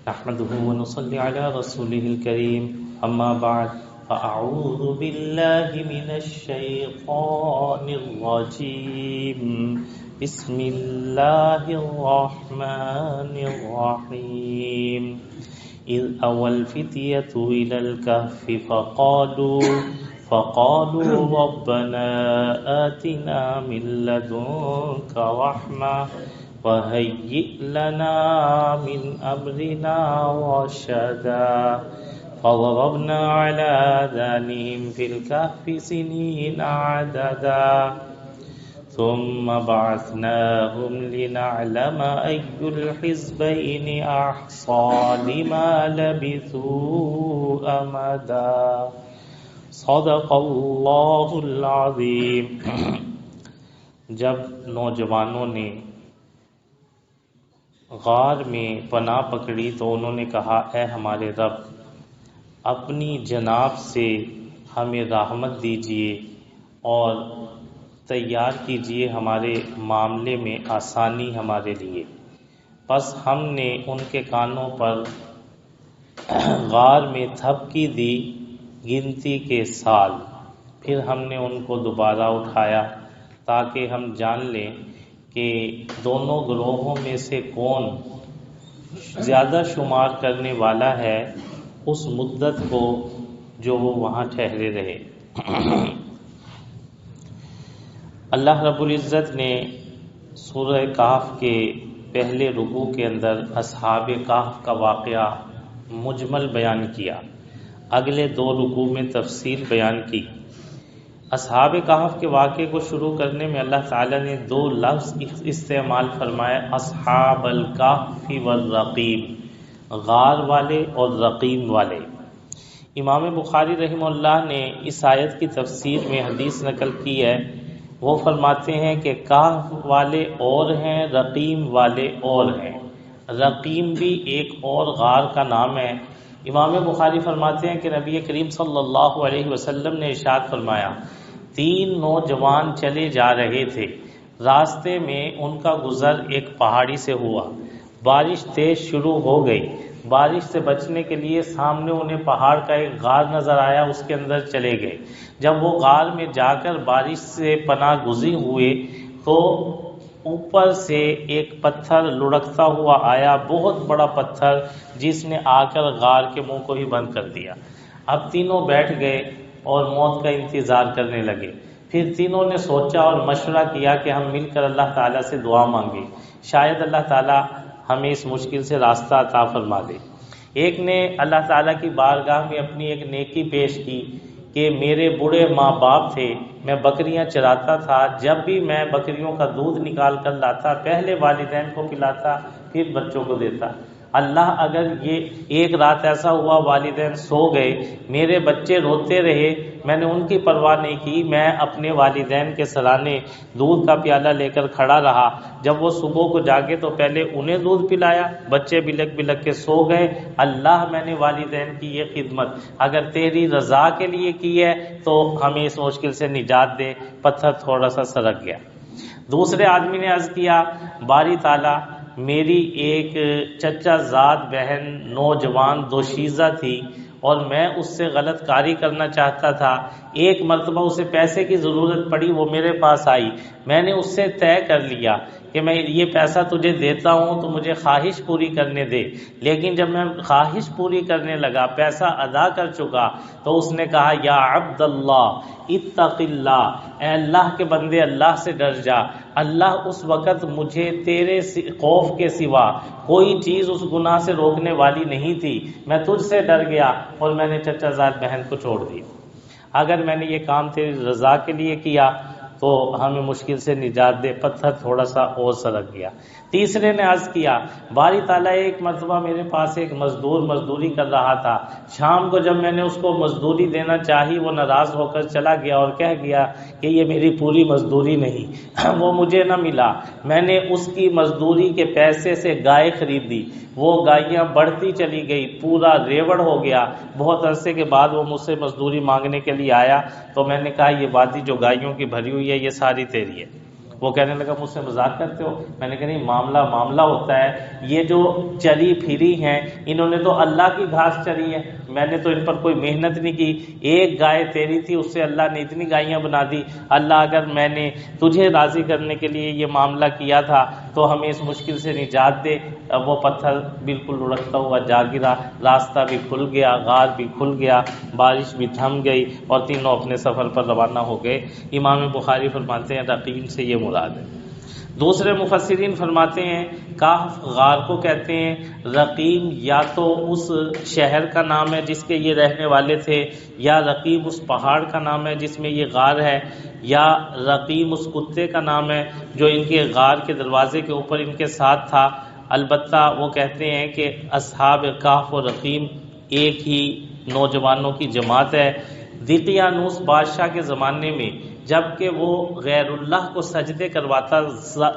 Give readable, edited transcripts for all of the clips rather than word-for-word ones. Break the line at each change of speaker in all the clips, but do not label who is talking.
نحمده ونصلي على رسوله الكريم أما بعد فأعوذ بالله من الشيطان الرجيم بسم الله الرحمن الرحيم إذ أوى الفتية إلى الكهف فقالوا ربنا آتنا من لدنك رحمة وهيئ لنا من أمرنا رشدا فضربنا على آذانهم في الكهف سنين عددا ثم بعثناهم لنعلم أي الحزبين أحصى لما لبثوا أمدا صدق اللہ العظیم۔ جب نوجوانوں نے غار میں پناہ پکڑی تو انہوں نے کہا، اے ہمارے رب، اپنی جناب سے ہمیں رحمت دیجیے اور تیار کیجیے ہمارے معاملے میں آسانی ہمارے لیے۔ پس ہم نے ان کے کانوں پر غار میں تھپکی دی گنتی کے سال، پھر ہم نے ان کو دوبارہ اٹھایا تاکہ ہم جان لیں کہ دونوں گروہوں میں سے کون زیادہ شمار کرنے والا ہے اس مدت کو جو وہ وہاں ٹھہرے رہے۔ اللہ رب العزت نے سورہ کہف کے پہلے رکوع کے اندر اصحاب کہف کا واقعہ مجمل بیان کیا، اگلے دو رکوع میں تفصیل بیان کی۔ اصحاب کہف کے واقعے کو شروع کرنے میں اللہ تعالیٰ نے دو لفظ استعمال فرمائے، اصحاب الکہف والرقیم، غار والے اور رقیم والے۔ امام بخاری رحمہ اللہ نے اس آیت کی تفسیر میں حدیث نقل کی ہے، وہ فرماتے ہیں کہ کہف والے اور ہیں، رقیم والے اور ہیں۔ رقیم بھی ایک اور غار کا نام ہے۔ امام بخاری فرماتے ہیں کہ نبی کریم صلی اللہ علیہ وسلم نے ارشاد فرمایا، تین نوجوان چلے جا رہے تھے، راستے میں ان کا گزر ایک پہاڑی سے ہوا، بارش تیز شروع ہو گئی، بارش سے بچنے کے لیے سامنے انہیں پہاڑ کا ایک غار نظر آیا، اس کے اندر چلے گئے۔ جب وہ غار میں جا کر بارش سے پناہ گزین ہوئے تو اوپر سے ایک پتھر لڑکتا ہوا آیا، بہت بڑا پتھر، جس نے آ کر غار کے منہ کو ہی بند کر دیا۔ اب تینوں بیٹھ گئے اور موت کا انتظار کرنے لگے۔ پھر تینوں نے سوچا اور مشورہ کیا کہ ہم مل کر اللہ تعالیٰ سے دعا مانگے، شاید اللہ تعالیٰ ہمیں اس مشکل سے راستہ عطا فرما دے۔ ایک نے اللہ تعالیٰ کی بارگاہ میں اپنی ایک نیکی پیش کی کہ میرے بوڑھے ماں باپ تھے، میں بکریاں چراتا تھا، جب بھی میں بکریوں کا دودھ نکال کر لاتا پہلے والدین کو پلاتا پھر بچوں کو دیتا۔ اللہ اگر یہ ایک رات ایسا ہوا والدین سو گئے، میرے بچے روتے رہے، میں نے ان کی پرواہ نہیں کی، میں اپنے والدین کے سرانے دودھ کا پیالہ لے کر کھڑا رہا، جب وہ صبح کو جاگے تو پہلے انہیں دودھ پلایا، بچے بلک بلک کے سو گئے۔ اللہ میں نے والدین کی یہ خدمت اگر تیری رضا کے لیے کی ہے تو ہمیں اس مشکل سے نجات دے۔ پتھر تھوڑا سا سرک گیا۔ دوسرے آدمی نے عرض کیا، باری تعالیٰ، میری ایک چچا زاد بہن نوجوان دوشیزہ تھی اور میں اس سے غلط کاری کرنا چاہتا تھا، ایک مرتبہ اسے پیسے کی ضرورت پڑی، وہ میرے پاس آئی، میں نے اس سے طے کر لیا کہ میں یہ پیسہ تجھے دیتا ہوں تو مجھے خواہش پوری کرنے دے، لیکن جب میں خواہش پوری کرنے لگا، پیسہ ادا کر چکا، تو اس نے کہا، یا عبد اللہ اتق اللہ، اے اللہ کے بندے اللہ سے ڈر جا۔ اللہ اس وقت مجھے تیرے خوف کے سوا کوئی چیز اس گناہ سے روکنے والی نہیں تھی، میں تجھ سے ڈر گیا اور میں نے چچا زاد بہن کو چھوڑ دیا۔ اگر میں نے یہ کام تیری رضا کے لیے کیا تو ہمیں مشکل سے نجات دے۔ پتھر تھوڑا سا اور سرک گیا۔ تیسرے نے عرض کیا، باری تعالیٰ، ایک مرتبہ میرے پاس ایک مزدور مزدوری کر رہا تھا، شام کو جب میں نے اس کو مزدوری دینا چاہی، وہ ناراض ہو کر چلا گیا اور کہہ گیا کہ یہ میری پوری مزدوری نہیں، وہ مجھے نہ ملا، میں نے اس کی مزدوری کے پیسے سے گائے خریدی، وہ گائیاں بڑھتی چلی گئی، پورا ریوڑ ہو گیا۔ بہت عرصے کے بعد وہ مجھ سے مزدوری مانگنے کے لیے آیا تو میں نے کہا، یہ وادی جو گائیوں کی بھری ہوئی ہے یہ ساری تیری ہے۔ وہ کہنے لگا مجھ سے مذاق کرتے ہو؟ میں نے کہا نہیں، معاملہ ہوتا ہے، یہ جو چری پھری ہیں انہوں نے تو اللہ کی گھاس چری ہے، میں نے تو ان پر کوئی محنت نہیں کی، ایک گائے تیری تھی اس سے اللہ نے اتنی گائیاں بنا دی، اللہ اگر میں نے تجھے راضی کرنے کے لیے یہ معاملہ کیا تھا تو ہمیں اس مشکل سے نجات دے۔ اب وہ پتھر بالکل لڑکتا ہوا جا گرا، راستہ بھی کھل گیا، غار بھی کھل گیا، بارش بھی تھم گئی اور تینوں اپنے سفر پر روانہ ہو گئے۔ امام بخاری فرماتے ہیں رقیم سے یہ مراد ہے۔ دوسرے مفسرین فرماتے ہیں کہف غار کو کہتے ہیں، رقیم یا تو اس شہر کا نام ہے جس کے یہ رہنے والے تھے، یا رقیم اس پہاڑ کا نام ہے جس میں یہ غار ہے، یا رقیم اس کتے کا نام ہے جو ان کے غار کے دروازے کے اوپر ان کے ساتھ تھا۔ البتہ وہ کہتے ہیں کہ اصحاب کہف و رقیم ایک ہی نوجوانوں کی جماعت ہے۔ دقیانوس بادشاہ کے زمانے میں جب کہ وہ غیر اللہ کو سجدے کرواتا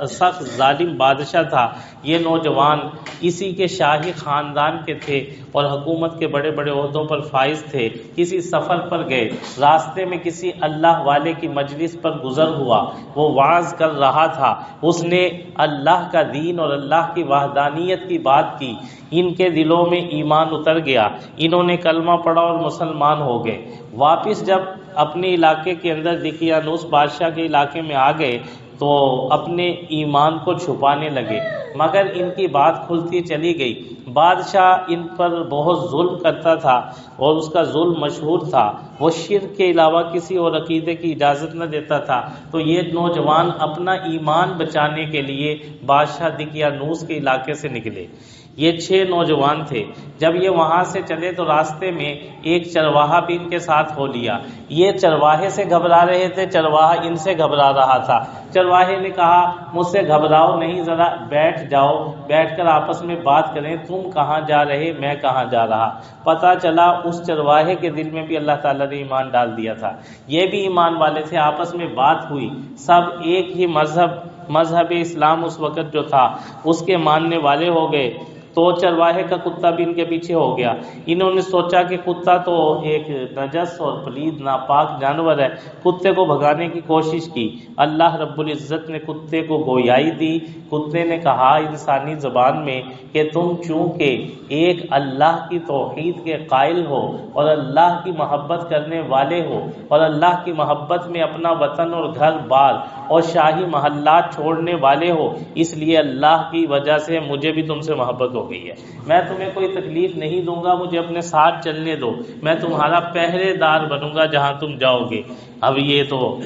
سخت ظالم بادشاہ تھا، یہ نوجوان اسی کے شاہی خاندان کے تھے اور حکومت کے بڑے بڑے عہدوں پر فائز تھے۔ کسی سفر پر گئے، راستے میں کسی اللہ والے کی مجلس پر گزر ہوا، وہ وعظ کر رہا تھا، اس نے اللہ کا دین اور اللہ کی وحدانیت کی بات کی، ان کے دلوں میں ایمان اتر گیا، انہوں نے کلمہ پڑھا اور مسلمان ہو گئے۔ واپس جب اپنے علاقے کے اندر دقیانوس بادشاہ کے علاقے میں آ گئے تو اپنے ایمان کو چھپانے لگے، مگر ان کی بات کھلتی چلی گئی۔ بادشاہ ان پر بہت ظلم کرتا تھا اور اس کا ظلم مشہور تھا، وہ شرک کے علاوہ کسی اور عقیدے کی اجازت نہ دیتا تھا۔ تو یہ نوجوان اپنا ایمان بچانے کے لیے بادشاہ دقیانوس کے علاقے سے نکلے۔ یہ 6 نوجوان تھے۔ جب یہ وہاں سے چلے تو راستے میں ایک چرواہا بھی ان کے ساتھ ہو لیا۔ یہ چرواہے سے گھبرا رہے تھے، چرواہا ان سے گھبرا رہا تھا۔ چرواہے نے کہا مجھ سے گھبراؤ نہیں، ذرا بیٹھ جاؤ، بیٹھ کر آپس میں بات کریں، تم کہاں جا رہے، میں کہاں جا رہا۔ پتہ چلا اس چرواہے کے دل میں بھی اللہ تعالیٰ نے ایمان ڈال دیا تھا، یہ بھی ایمان والے تھے، آپس میں بات ہوئی، سب ایک ہی مذہب اسلام اس وقت جو تھا اس کے ماننے والے ہو گئے۔ تو چرواہے کا کتا بھی ان کے پیچھے ہو گیا۔ انہوں نے سوچا کہ کتا تو ایک نجس اور پلید ناپاک جانور ہے، کتے کو بھگانے کی کوشش کی۔ اللہ رب العزت نے کتے کو گویائی دی۔ کتے نے کہا انسانی زبان میں کہ تم چونکہ ایک اللہ کی توحید کے قائل ہو اور اللہ کی محبت کرنے والے ہو اور اللہ کی محبت میں اپنا وطن اور گھر بار اور شاہی محلات چھوڑنے والے ہو، اس لیے اللہ کی وجہ سے مجھے بھی تم سے محبت ہو گئی ہے، میں تمہیں کوئی تکلیف نہیں دوں گا، مجھے اپنے ساتھ چلنے دو، میں تمہارا پہرے دار بنوں گا جہاں تم جاؤ گے۔ اب یہ تو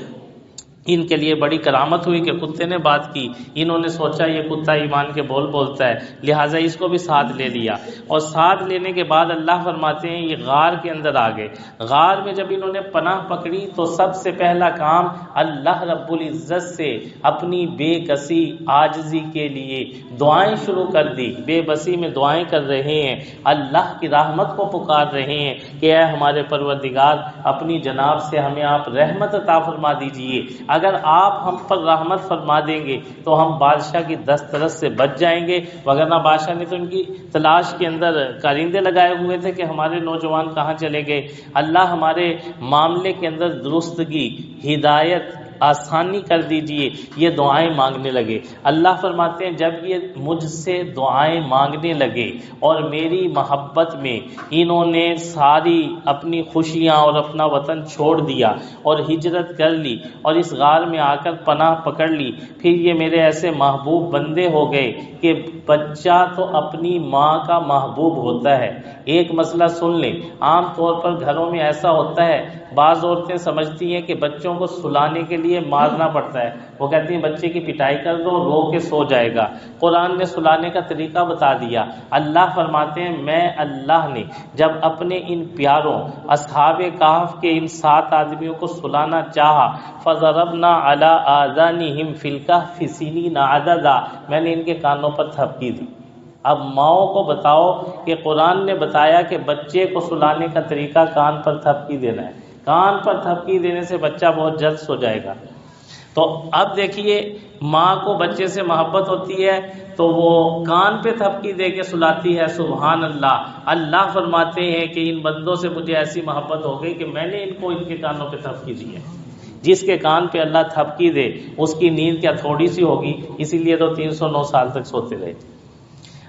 ان کے لیے بڑی کرامت ہوئی کہ کتے نے بات کی، انہوں نے سوچا یہ کتا ایمان کے بول بولتا ہے، لہٰذا اس کو بھی ساتھ لے لیا، اور ساتھ لینے کے بعد اللہ فرماتے ہیں یہ غار کے اندر آ گئے۔ غار میں جب انہوں نے پناہ پکڑی تو سب سے پہلا کام اللہ رب العزت سے اپنی بے کسی عاجزی کے لیے دعائیں شروع کر دی، بے بسی میں دعائیں کر رہے ہیں، اللہ کی رحمت کو پکار رہے ہیں کہ اے ہمارے پروردگار اپنی جناب سے ہمیں آپ رحمت عطا فرما دیجئے، اگر آپ ہم پر رحمت فرما دیں گے تو ہم بادشاہ کی دسترس سے بچ جائیں گے، وگرنہ بادشاہ نے تو ان کی تلاش کے اندر کارندے لگائے ہوئے تھے کہ ہمارے نوجوان کہاں چلے گئے۔ اللہ ہمارے معاملے کے اندر درستگی، ہدایت، آسانی کر دیجئے، یہ دعائیں مانگنے لگے۔ اللہ فرماتے ہیں جب یہ مجھ سے دعائیں مانگنے لگے اور میری محبت میں انہوں نے ساری اپنی خوشیاں اور اپنا وطن چھوڑ دیا اور ہجرت کر لی اور اس غار میں آ کر پناہ پکڑ لی، پھر یہ میرے ایسے محبوب بندے ہو گئے کہ بچہ تو اپنی ماں کا محبوب ہوتا ہے۔ ایک مسئلہ سن لیں، عام طور پر گھروں میں ایسا ہوتا ہے، بعض عورتیں سمجھتی ہیں کہ بچوں کو سلانے کے لیے مارنا پڑتا ہے، وہ کہتی ہیں بچے کی پٹائی کر دو، رو کے سو جائے گا۔ قرآن نے سلانے کا طریقہ بتا دیا۔ اللہ فرماتے ہیں میں اللہ نے جب اپنے ان پیاروں اصحاب کہف کے ان 7 آدمیوں کو سلانا چاہا، فضربنا علی آذانہم فی الکہف سنین عددا، میں نے ان کے کانوں پر تھپکی دی۔ اب ماؤں کو بتاؤ کہ قرآن نے بتایا کہ بچے کو سلانے کا طریقہ کان پر تھپکی دینا ہے، کان پر تھپکی دینے سے بچہ بہت جلد سو جائے گا۔ تو اب دیکھیے ماں کو بچے سے محبت ہوتی ہے تو وہ کان پہ تھپکی دے کے سلاتی ہے، سبحان اللہ۔ اللہ فرماتے ہیں کہ ان بندوں سے مجھے ایسی محبت ہو گئی کہ میں نے ان کو ان کے کانوں پہ تھپکی دی ہے۔ جس کے کان پہ اللہ تھپکی دے اس کی نیند کیا تھوڑی سی ہوگی؟ اسی لیے تو 309 سال تک سوتے رہے۔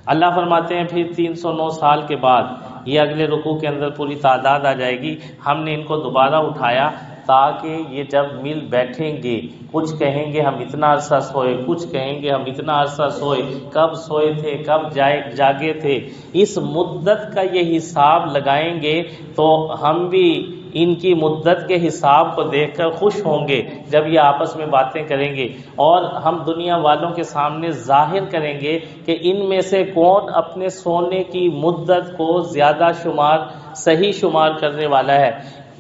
اللہ فرماتے ہیں پھر 309 سال کے بعد یہ اگلے رکوع کے اندر پوری تعداد آ جائے گی، ہم نے ان کو دوبارہ اٹھایا تاکہ یہ جب مل بیٹھیں گے کچھ کہیں گے ہم اتنا عرصہ سوئے، کچھ کہیں گے ہم اتنا عرصہ سوئے، کب سوئے تھے، کب جاگے تھے، اس مدت کا یہ حساب لگائیں گے تو ہم بھی ان کی مدت کے حساب کو دیکھ کر خوش ہوں گے جب یہ آپس میں باتیں کریں گے، اور ہم دنیا والوں کے سامنے ظاہر کریں گے کہ ان میں سے کون اپنے سونے کی مدت کو زیادہ صحیح شمار کرنے والا ہے۔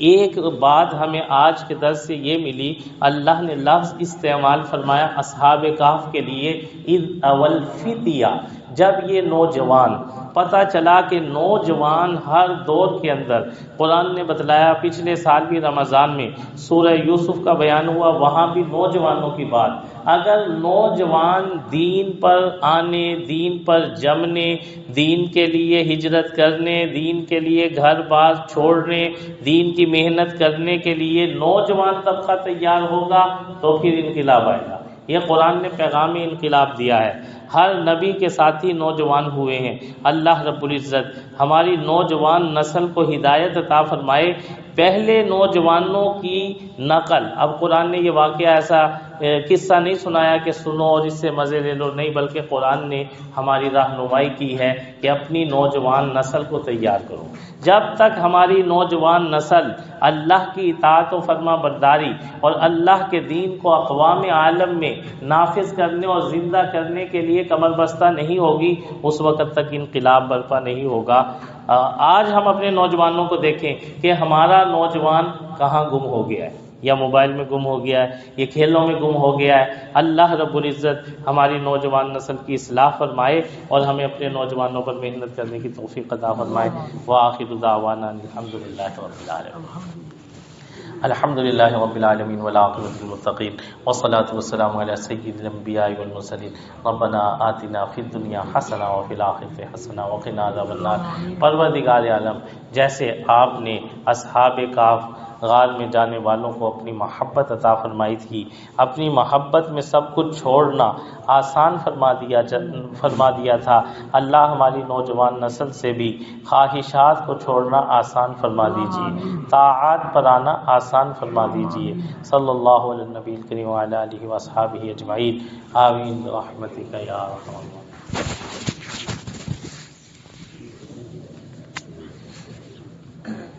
ایک بات ہمیں آج کے درس سے یہ ملی، اللہ نے لفظ استعمال فرمایا اصحاب کہف کے لیے اذ اول فتیہ، جب یہ نوجوان، پتہ چلا کہ نوجوان ہر دور کے اندر، قرآن نے بتلایا پچھلے سال بھی رمضان میں سورہ یوسف کا بیان ہوا، وہاں بھی نوجوانوں کی بات، اگر نوجوان دین پر آنے، دین پر جمنے، دین کے لیے ہجرت کرنے، دین کے لیے گھر بار چھوڑنے، دین کی محنت کرنے کے لیے نوجوان طبقہ تیار ہوگا تو پھر انقلاب آئے گا۔ یہ قرآن نے پیغام انقلاب دیا ہے۔ ہر نبی کے ساتھی نوجوان ہوئے ہیں۔ اللہ رب العزت ہماری نوجوان نسل کو ہدایت عطا فرمائے۔ پہلے نوجوانوں کی نقل، اب قرآن نے یہ واقعہ ایسا قصہ نہیں سنایا کہ سنو اور اس سے مزے لے لو، نہیں، بلکہ قرآن نے ہماری رہنمائی کی ہے کہ اپنی نوجوان نسل کو تیار کرو۔ جب تک ہماری نوجوان نسل اللہ کی اطاعت و فرما برداری اور اللہ کے دین کو اقوام عالم میں نافذ کرنے اور زندہ کرنے کے لیے کمر بستہ نہیں ہوگی، اس وقت تک انقلاب برپا نہیں ہوگا۔ آج ہم اپنے نوجوانوں کو دیکھیں کہ ہمارا نوجوان کہاں گم ہو گیا ہے، یا موبائل میں گم ہو گیا ہے، یہ کھیلوں میں گم ہو گیا ہے۔ اللہ رب العزت ہماری نوجوان نسل کی اصلاح فرمائے اور ہمیں اپنے نوجوانوں پر محنت کرنے کی توفیق عطا فرمائے۔ وآخر دعوانا الحمدللہ رب العالمین۔ الحمدللہ رب العالمین والعاقبۃ للمتقین والصلاة والسلام علی سید الانبیاء والمرسلین۔ ربنا آتنا فی الدنیا حسنہ وفی الآخرۃ حسنہ وقنا عذاب النار۔ پروردگار عالم، جیسے آپ نے اصحاب کہف غار میں جانے والوں کو اپنی محبت عطا فرمائی تھی، اپنی محبت میں سب کچھ چھوڑنا آسان فرما دیا تھا، اللہ ہماری نوجوان نسل سے بھی خواہشات کو چھوڑنا آسان فرما دیجیے، طاعات پر آنا آسان فرما دیجیے۔ صلی اللہ علیہ نبی الکریم وعلی آلہ واصحابہ اجمعین، آمین برحمتک یا ارحم الراحمین۔